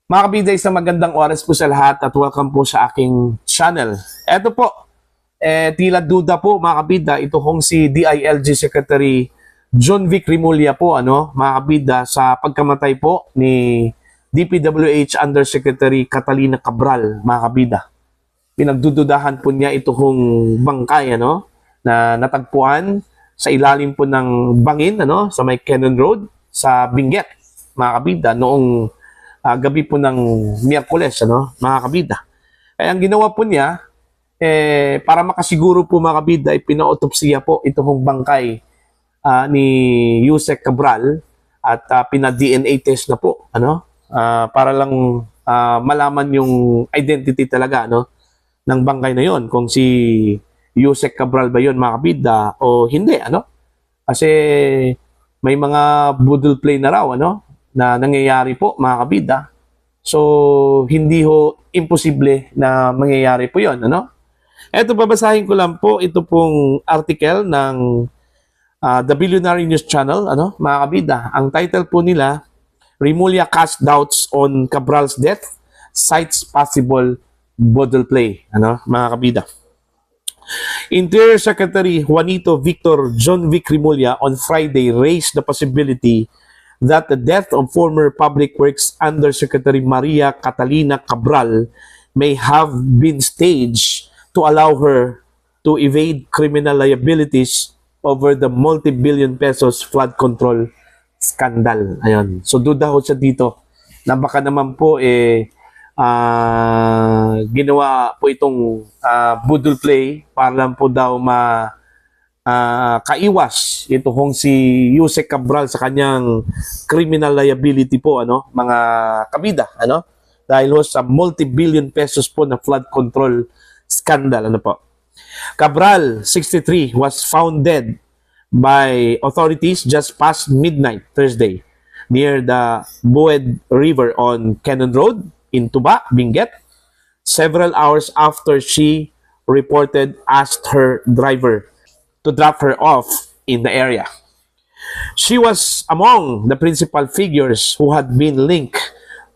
Mga kabida, isang magandang oras po sa lahat at welcome po sa aking channel. Eto po, tila duda po mga kabida, ito hong si DILG Secretary John Vic Rimulya po, mga kabida, sa pagkamatay po ni DPWH Undersecretary Catalina Cabral, mga kabida. Pinagdududahan po niya ito hong bangkay, na natagpuan sa ilalim po ng bangin, sa may Cannon Road, sa Benguet, mga kabida, noong gabi po ng Miyerkules, mga kabida. Kaya ang ginawa po niya, para makasiguro po mga kabida, pina-autopsya po itong bangkay ni Yusek Cabral at pina-DNA test na po, para lang malaman yung identity talaga, ng bangkay na yon, kung si Yusek Cabral ba yon, mga kabida, o hindi, Kasi may mga budol play na raw, na nangyayari po mga kabida. So, hindi ho imposible na mangyayari po yon, Ito, babasahin ko lang po ito pong article ng The Billionaire News Channel, mga kabida. Ang title po nila, Rimulya casts doubts on Cabral's death, cites possible budol play, mga kabida. Interior Secretary Juanito Victor John Vic Rimulya on Friday raised the possibility that the death of former Public Works Undersecretary Maria Catalina Cabral may have been staged to allow her to evade criminal liabilities over the multi-billion pesos flood control scandal. Ayun. So duda ho siya dito na baka naman po ginawa po itong budol play para lang po daw kaiwas ito kung si Yusek Cabral sa kanyang criminal liability po, mga kabida, dahil ho sa multi-billion pesos po na flood control scandal, po. Cabral, 63, was found dead by authorities just past midnight Thursday near the Bued River on Cannon Road in Tuba, Benguet, several hours after she reported asked her driver to drop her off in the area. She was among the principal figures who had been linked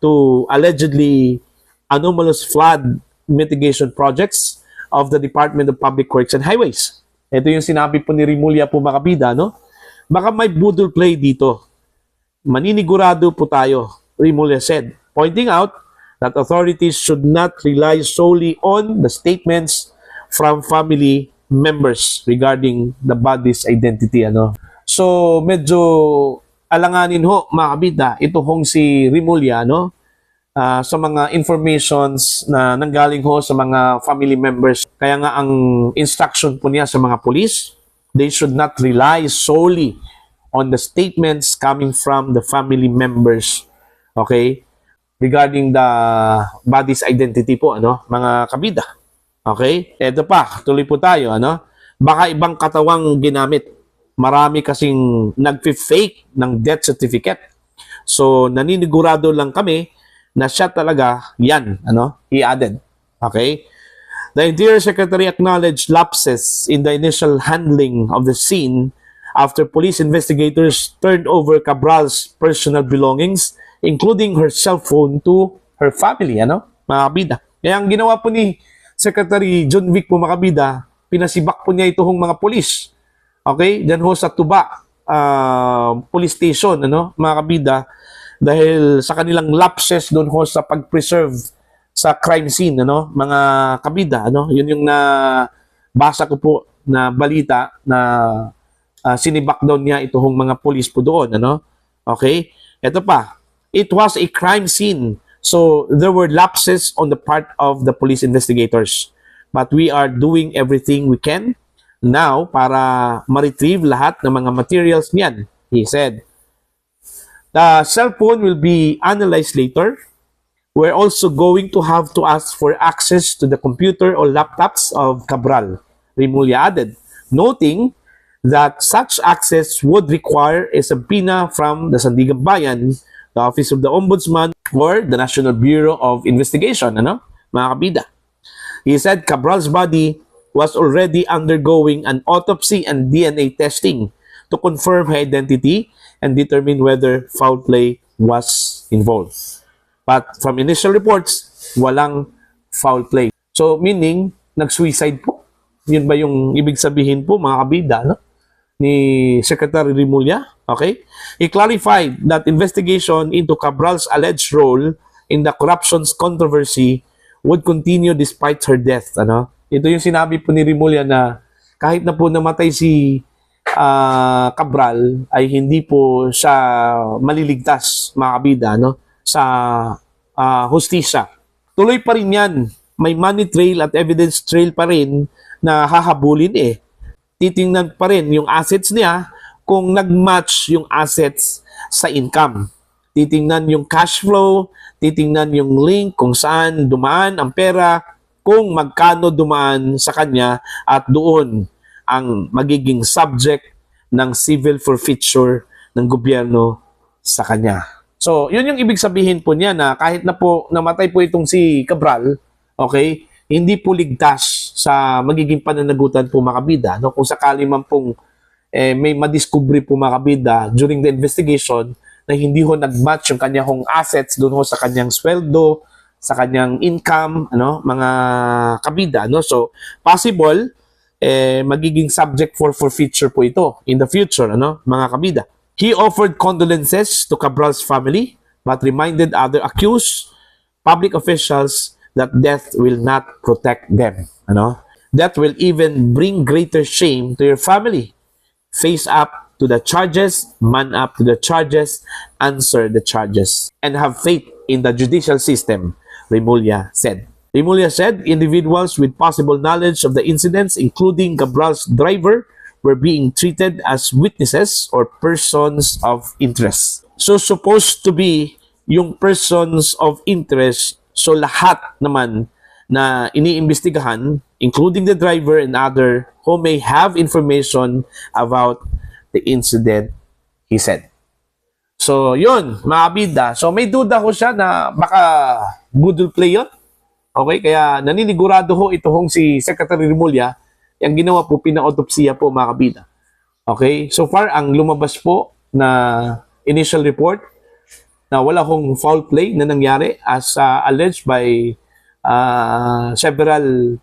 to allegedly anomalous flood mitigation projects of the Department of Public Works and Highways. Ito yung sinabi po ni Rimulya po, mga kabida, Baka may budol play dito. Maninigurado po tayo, Rimulya said, pointing out that authorities should not rely solely on the statements from family members regarding the body's identity, So, medyo alanganin ho, mga kabida, ito hong si Rimulya, sa mga informations na nanggaling ho sa mga family members. Kaya nga ang instruction po niya sa mga police, they should not rely solely on the statements coming from the family members, okay, regarding the body's identity po, mga kabida. Okay? Ito pa, tuloy po tayo, Baka ibang katawang ginamit. Marami kasing nag-fake ng death certificate. So, naninigurado lang kami na siya talaga yan, he added. Okay? The Interior Secretary acknowledged lapses in the initial handling of the scene after police investigators turned over Cabral's personal belongings, including her cell phone, to her family, mga kabida. Kaya ang ginawa po ni Secretary John Vic po, mga kabida, pinasibak po niya itong mga polis. Okay? Diyan ho sa Tuba police station, mga kabida, dahil sa kanilang lapses doon ho sa pag-preserve sa crime scene, mga kabida, Yun yung nabasa ko po na balita na sinibak down niya itong mga polis po doon, Okay? Ito pa. It was a crime scene. So, there were lapses on the part of the police investigators. But we are doing everything we can now para ma-retrieve lahat ng mga materials niyan, he said. The cell phone will be analyzed later. We're also going to have to ask for access to the computer or laptops of Cabral, Rimulya added, noting that such access would require a subpoena from the Sandigan Bayan, the Office of the Ombudsman, or the National Bureau of Investigation, mga kabida. He said Cabral's body was already undergoing an autopsy and DNA testing to confirm her identity and determine whether foul play was involved. But from initial reports, walang foul play. So meaning, nag-suicide po. Yun ba yung ibig sabihin po mga kabida, no? Ni Secretary Remulla? Okay? He clarified that investigation into Cabral's alleged role in the corruptions controversy would continue despite her death. Ano? Ito yung sinabi po ni Remulla na kahit na po namatay si Cabral ay hindi po siya maliligtas mga kabida, no? Sa hustisya. Tuloy pa rin yan. May money trail at evidence trail pa rin na hahabulin eh. Titingnan pa rin yung assets niya kung nag-match yung assets sa income. Titingnan yung cash flow, titingnan yung link kung saan dumaan ang pera, kung magkano dumaan sa kanya at doon ang magiging subject ng civil forfeiture ng gobyerno sa kanya. So, yun yung ibig sabihin po niya na kahit na po namatay po itong si Cabral, okay, hindi po ligtas sa magiging pananagutan po mga kabida. No? Kung sakali man pong may madiscovery po mga kabida during the investigation na hindi ho nag-match yung kanyang assets doon ho sa kanyang sweldo, sa kanyang income, ano, mga kabida. No? So, possible, magiging subject for forfeiture po ito in the future, ano, mga kabida. He offered condolences to Cabral's family but reminded other accused public officials that death will not protect them. Ano? That will even bring greater shame to your family. Face up to the charges, man up to the charges, answer the charges, and have faith in the judicial system, Remulla said. Remulla said individuals with possible knowledge of the incidents, including Cabral's driver, were being treated as witnesses or persons of interest. So supposed to be yung persons of interest, so lahat naman na iniimbestigahan, including the driver and other who may have information about the incident, he said. So yun, mga kabida. So may duda ko siya na baka budol play yun. Okay, kaya naninigurado ho ito hong si Secretary Remulla. Yung ginawa po, pina-autopsiya po mga kabida. Okay? So far, ang lumabas po na initial report na wala hong foul play na nangyari as alleged by several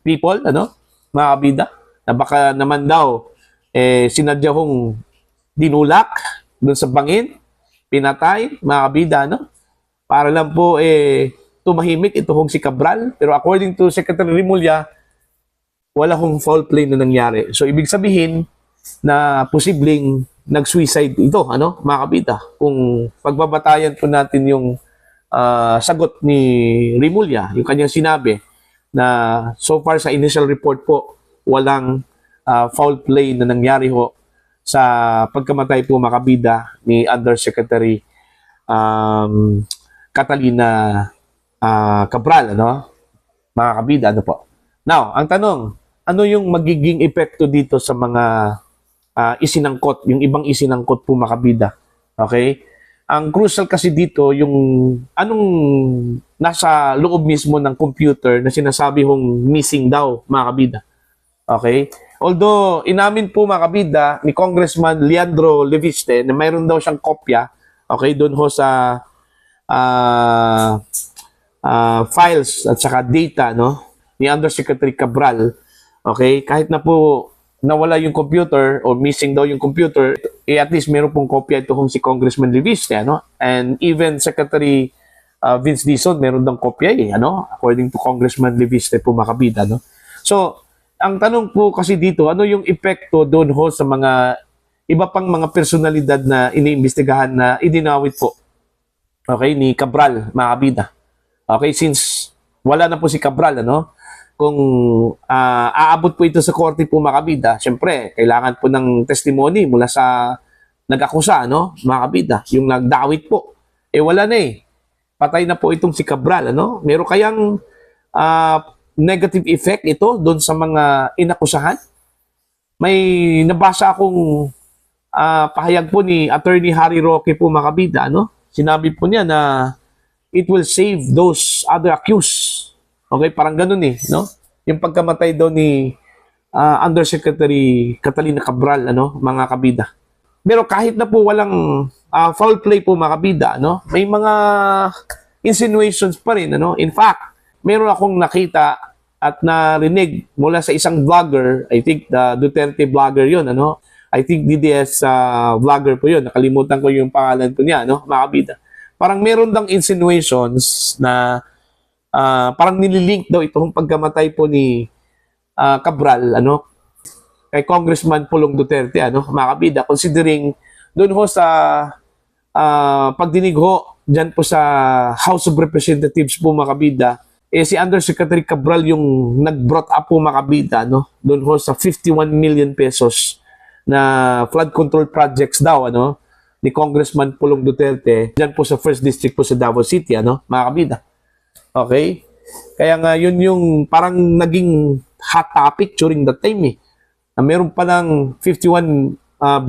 people, ano? Mga kabida, na baka naman daw sinadya hong dinulak doon sa bangin, pinatay, mga kabida, no? Para lang po tumahimik ito hong si Cabral. Pero according to Secretary Remulla, wala hong foul play na nangyari. So, ibig sabihin na posibleng nag-suicide ito, ano, mga kabida. Kung pagbabatayan po natin yung sagot ni Remulla, yung kanyang sinabi na so far sa initial report po, walang foul play na nangyari ho sa pagkamatay po mga kabida ni Undersecretary Catalina Cabral, ano, mga kabida, ano po. Now, ang tanong, ano yung magiging epekto dito sa mga isinangkot, yung ibang isinangkot po mga kabida? Okay? Ang crucial kasi dito, yung anong nasa loob mismo ng computer na sinasabi hong missing daw, mga kabida. Okay? Although, inamin po mga kabida ni Congressman Leandro Leviste na mayroon daw siyang kopya, okay, doon ho sa files at saka data, no, ni Undersecretary Cabral. Okay, kahit na po nawala yung computer o missing daw yung computer, at least meron pong kopya ito kung si Congressman Leviste, ano? And even Secretary Vince Dizon, meron daw kopya ano? According to Congressman Leviste po mga kabida, no? So, ang tanong po kasi dito, ano yung epekto doon ho sa mga iba pang mga personalidad na iniimbestigahan na idinawit po, okay, ni Cabral, mga kabida. Okay, since wala na po si Cabral, ano? Kung aabot po ito sa korte po mga kabida, syempre, kailangan po ng testimony mula sa nag-akusa, no? Mga kabida, yung nagdawit po. Wala na Patay na po itong si Cabral, ano? Meron kayang negative effect ito doon sa mga inakusahan? May nabasa akong pahayag po ni Attorney Harry Roque po mga kabida, no? Sinabi po niya na it will save those other accused. Okay, parang ganun no? Yung pagkamatay daw ni Undersecretary Catalina Cabral, ano, mga kabida. Pero kahit na po walang foul play po mga kabida, ano? May mga insinuations pa rin, ano? In fact, meron akong nakita at narinig mula sa isang vlogger, I think the Duterte vlogger yun, ano? I think DDS vlogger po yun. Nakalimutan ko yung pangalan ko niya, no? Mga kabida. Parang meron dang insinuations na parang nililink daw itong pagkamatay po ni Cabral, ano? Kay Congressman Pulong Duterte, ano? Mga kabida. Considering doon ho sa pagdinig ho dyan po sa House of Representatives po mga kabida, si Undersecretary Cabral yung nag-brought up po mga kabida, no? Doon ho sa 51 million pesos na flood control projects daw, ano? Ni Congressman Pulong Duterte dyan po sa 1st District po sa Davao City, ano? Mga kabida. Okay? Kaya nga yun yung parang naging hot topic during that time eh. Meron pa ng 51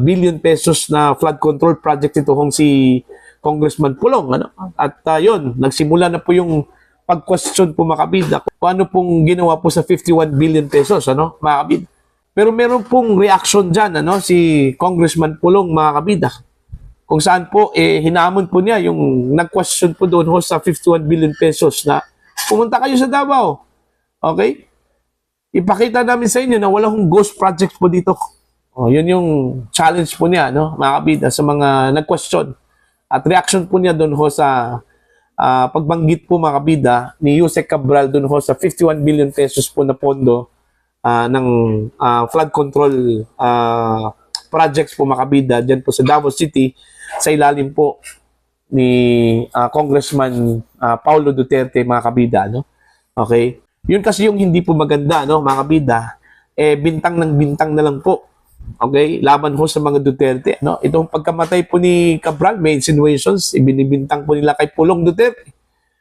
billion pesos na flood control project ito kung si Congressman Pulong, ano? At yun, nagsimula na po yung pag-question po mga kabida kung ano pong ginawa po sa 51 billion pesos, ano, mga kabida. Pero meron pong reaction dyan, ano, si Congressman Pulong, mga kabida. Kung saan po, hinamon po niya yung nag-question po doon ho sa 51 billion pesos na pumunta kayo sa Davao. Okay? Ipakita namin sa inyo na wala hong ghost project po dito. Yun yung challenge po niya, no, mga kabida, sa mga nag-question. At reaction po niya doon ho sa pagbanggit po mga kabida ni Yusek Cabral doon ho sa 51 billion pesos po na pondo ng flood control projects po mga kabida dyan po sa Davao City sa ilalim po ni Congressman Paulo Duterte mga kabida, no? Okay? Yun kasi yung hindi po maganda, no, mga kabida, bintang ng bintang na lang po. Okay, laban ho sa mga Duterte, no? Itong pagkamatay po ni Cabral, may insinuations, ibinibintang po nila kay Pulong Duterte.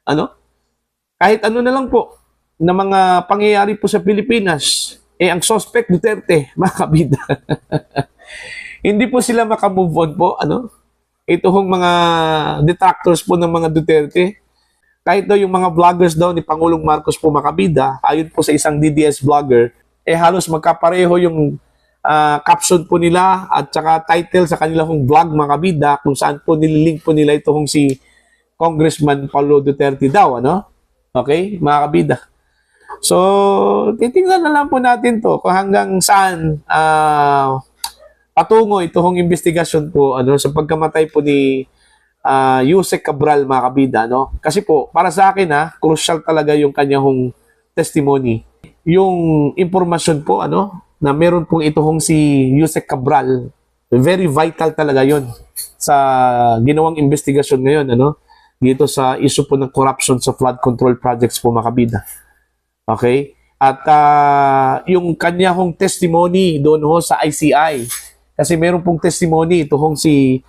Ano? Kahit ano na lang po na mga pangyayari po sa Pilipinas, ang suspect Duterte, mga kabida. Hindi po sila makamove on po, ano? Ito hong mga detractors po ng mga Duterte. Kahit daw yung mga vloggers daw ni Pangulong Marcos po mga kabida, ayon po sa isang DDS vlogger, halos magkapareho yung caption po nila at saka title sa kanilang vlog mga kabida kung saan po nililink po nila ito si Congressman Paulo Duterte daw, ano? Okay, mga kabida. So, titingnan na lang po natin to kung hanggang saan patungo itong investigasyon po, ano, sa pagkamatay po ni Yusek Cabral mga kabida, no? Kasi po, para sa akin crucial talaga yung kanyang testimony. Yung impormasyon po, ano, na meron pong itong si Yusek Cabral, very vital talaga yon sa ginawang investigasyon ngayon, ano, dito sa issue po ng corruption sa flood control projects po mga kabida. Okay? At yung kanya hong testimony doon ho sa ICI, kasi meron pong testimony itong si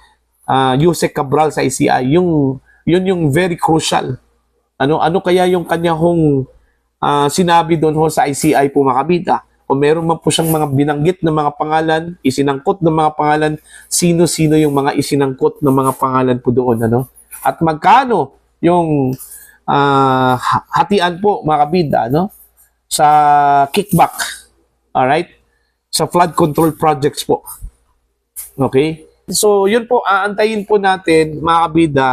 Yusek Cabral sa ICI, yun yung very crucial. Ano kaya yung kanya hong sinabi doon ho sa ICI po mga kabida? O meron man po siyang mga binanggit na mga pangalan, isinangkot ng mga pangalan, sino-sino yung mga isinangkot ng mga pangalan po doon, ano? At magkano yung hatian po mga kabida, ano? Sa kickback, alright? Sa flood control projects po. Okay? So, yun po, aantayin po natin mga kabida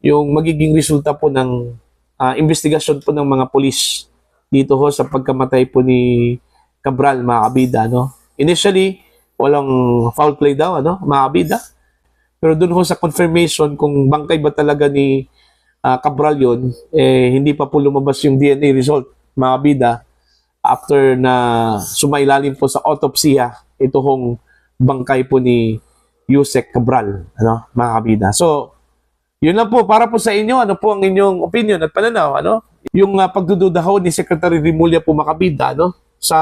yung magiging resulta po ng investigasyon po ng mga polis dito ho sa pagkamatay po ni Cabral, mga kabida, no? Initially, walang foul play daw, ano, mga kabida. Pero dun ho sa confirmation kung bangkay ba talaga ni Cabral yun, hindi pa po lumabas yung DNA result, mga kabida, after na sumailalim po sa autopsya, ito hong bangkay po ni Yusek Cabral, ano, mga kabida. So, yun lang po, para po sa inyo, ano po ang inyong opinion at pananaw, ano? Yung pagdududa ho ni Secretary Rimulya po, mga kabida, no? Sa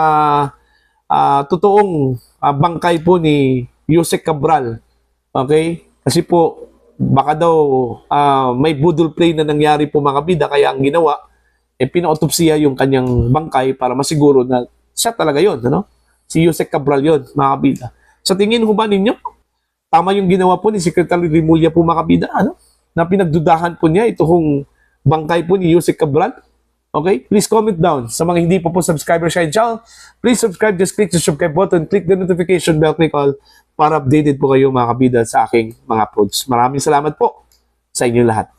totoong bangkay po ni Yusek Cabral. Okay? Kasi po, baka daw may budol play na nangyari po mga kabida, kaya ang ginawa, pina-autopsya yung kanyang bangkay para masiguro na siya talaga yun, ano? Si Yusek Cabral yun, mga kabida. Sa tingin ho ba ninyo, tama yung ginawa po ni Secretary Rimulya po mga kabida, ano? Na pinagdudahan po niya itong bangkay po ni Yusek Cabral? Okay? Please comment down. Sa mga hindi pa po subscriber sa channel, please subscribe. Just click the subscribe button, click the notification bell, click all para updated po kayo mga kabida sa aking mga uploads. Maraming salamat po sa inyo lahat.